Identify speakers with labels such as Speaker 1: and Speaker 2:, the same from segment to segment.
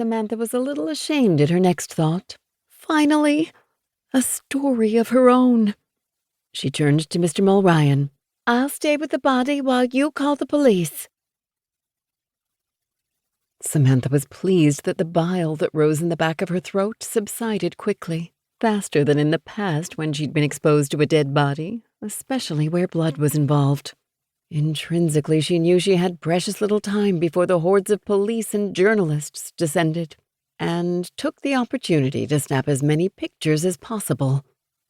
Speaker 1: Samantha was a little ashamed at her next thought. Finally, a story of her own. She turned to Mr. Mulryan. "I'll stay with the body while you call the police." Samantha was pleased that the bile that rose in the back of her throat subsided quickly, faster than in the past when she'd been exposed to a dead body, especially where blood was involved. Intrinsically, she knew she had precious little time before the hordes of police and journalists descended, and took the opportunity to snap as many pictures as possible.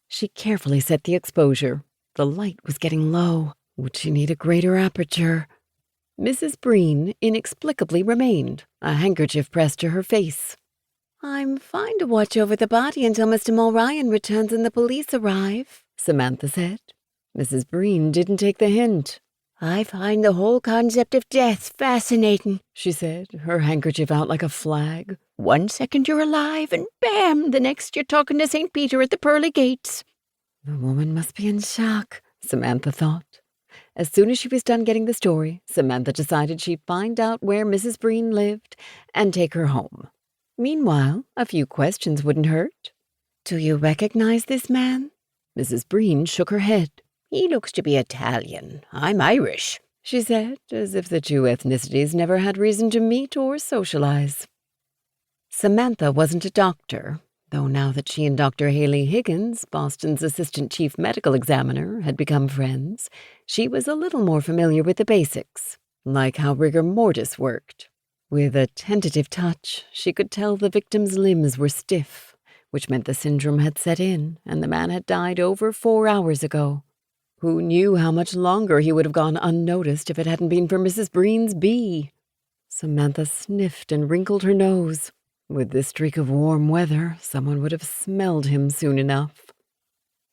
Speaker 1: She carefully set the exposure. The light was getting low. Would she need a greater aperture? Mrs. Breen inexplicably remained, a handkerchief pressed to her face. "I'm fine to watch over the body until Mr. Mulryan returns and the police arrive," Samantha said. Mrs. Breen didn't take the hint. "I find the whole concept of death fascinating," she said, her handkerchief out like a flag. "One second you're alive, and bam, the next you're talking to St. Peter at the pearly gates." The woman must be in shock, Samantha thought. As soon as she was done getting the story, Samantha decided she'd find out where Mrs. Breen lived and take her home. Meanwhile, a few questions wouldn't hurt. "Do you recognize this man?" Mrs. Breen shook her head. "He looks to be Italian. I'm Irish," she said, as if the two ethnicities never had reason to meet or socialize. Samantha wasn't a doctor, though now that she and Dr. Haley Higgins, Boston's assistant chief medical examiner, had become friends, she was a little more familiar with the basics, like how rigor mortis worked. With a tentative touch, she could tell the victim's limbs were stiff, which meant the syndrome had set in and the man had died over 4 hours ago. Who knew how much longer he would have gone unnoticed if it hadn't been for Mrs. Breen's bee? Samantha sniffed and wrinkled her nose. With this streak of warm weather, someone would have smelled him soon enough.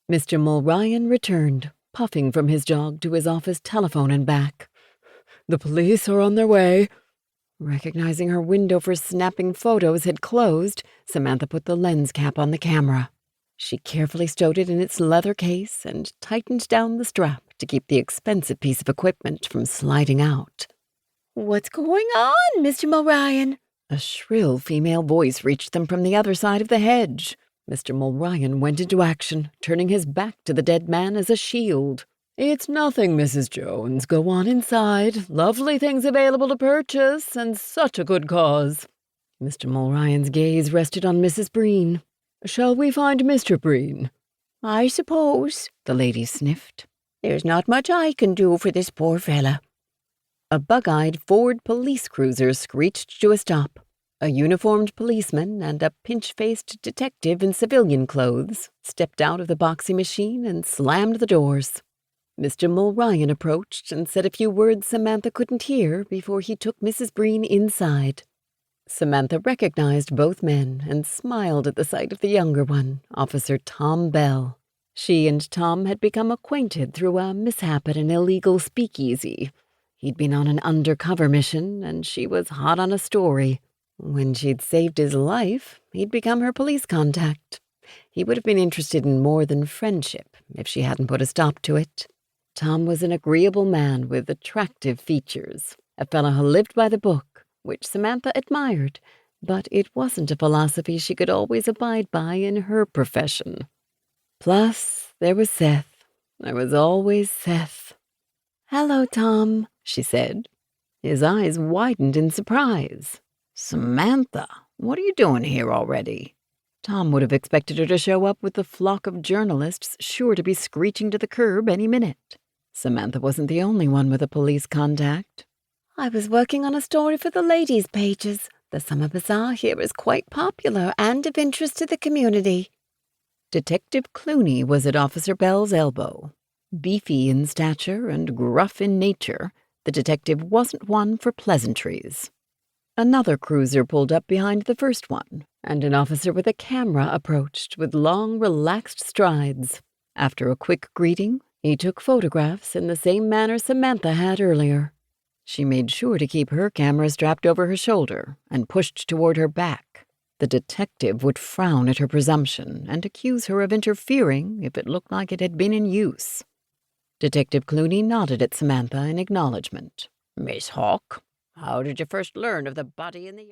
Speaker 1: Mr. Mulryan returned, puffing from his jog to his office telephone and back. "The police are on their way." Recognizing her window for snapping photos had closed, Samantha put the lens cap on the camera. She carefully stowed it in its leather case and tightened down the strap to keep the expensive piece of equipment from sliding out. "What's going on, Mr. Mulryan?" A shrill female voice reached them from the other side of the hedge. Mr. Mulryan went into action, turning his back to the dead man as a shield. "It's nothing, Mrs. Jones. Go on inside. Lovely things available to purchase, and such a good cause." Mr. Mulryan's gaze rested on Mrs. Breen. "Shall we find Mr. Breen?" "I suppose," the lady sniffed. "There's not much I can do for this poor fella." A bug-eyed Ford police cruiser screeched to a stop. A uniformed policeman and a pinch-faced detective in civilian clothes stepped out of the boxy machine and slammed the doors. Mr. Mulryan approached and said a few words Samantha couldn't hear before he took Mrs. Breen inside. Samantha recognized both men and smiled at the sight of the younger one, Officer Tom Bell. She and Tom had become acquainted through a mishap at an illegal speakeasy. He'd been on an undercover mission, and she was hot on a story. When she'd saved his life, he'd become her police contact. He would have been interested in more than friendship if she hadn't put a stop to it. Tom was an agreeable man with attractive features, a fellow who lived by the book, which Samantha admired, but it wasn't a philosophy she could always abide by in her profession. Plus, there was Seth. There was always Seth. "Hello, Tom," she said. His eyes widened in surprise. "Samantha, what are you doing here already?" Tom would have expected her to show up with the flock of journalists sure to be screeching to the curb any minute. Samantha wasn't the only one with a police contact. "I was working on a story for the ladies' pages. The summer bazaar here is quite popular and of interest to the community." Detective Clooney was at Officer Bell's elbow. Beefy in stature and gruff in nature, the detective wasn't one for pleasantries. Another cruiser pulled up behind the first one, and an officer with a camera approached with long, relaxed strides. After a quick greeting, he took photographs in the same manner Samantha had earlier. She made sure to keep her camera strapped over her shoulder and pushed toward her back. The detective would frown at her presumption and accuse her of interfering if it looked like it had been in use. Detective Clooney nodded at Samantha in acknowledgement. "Miss Hawke, how did you first learn of the body in the yard?"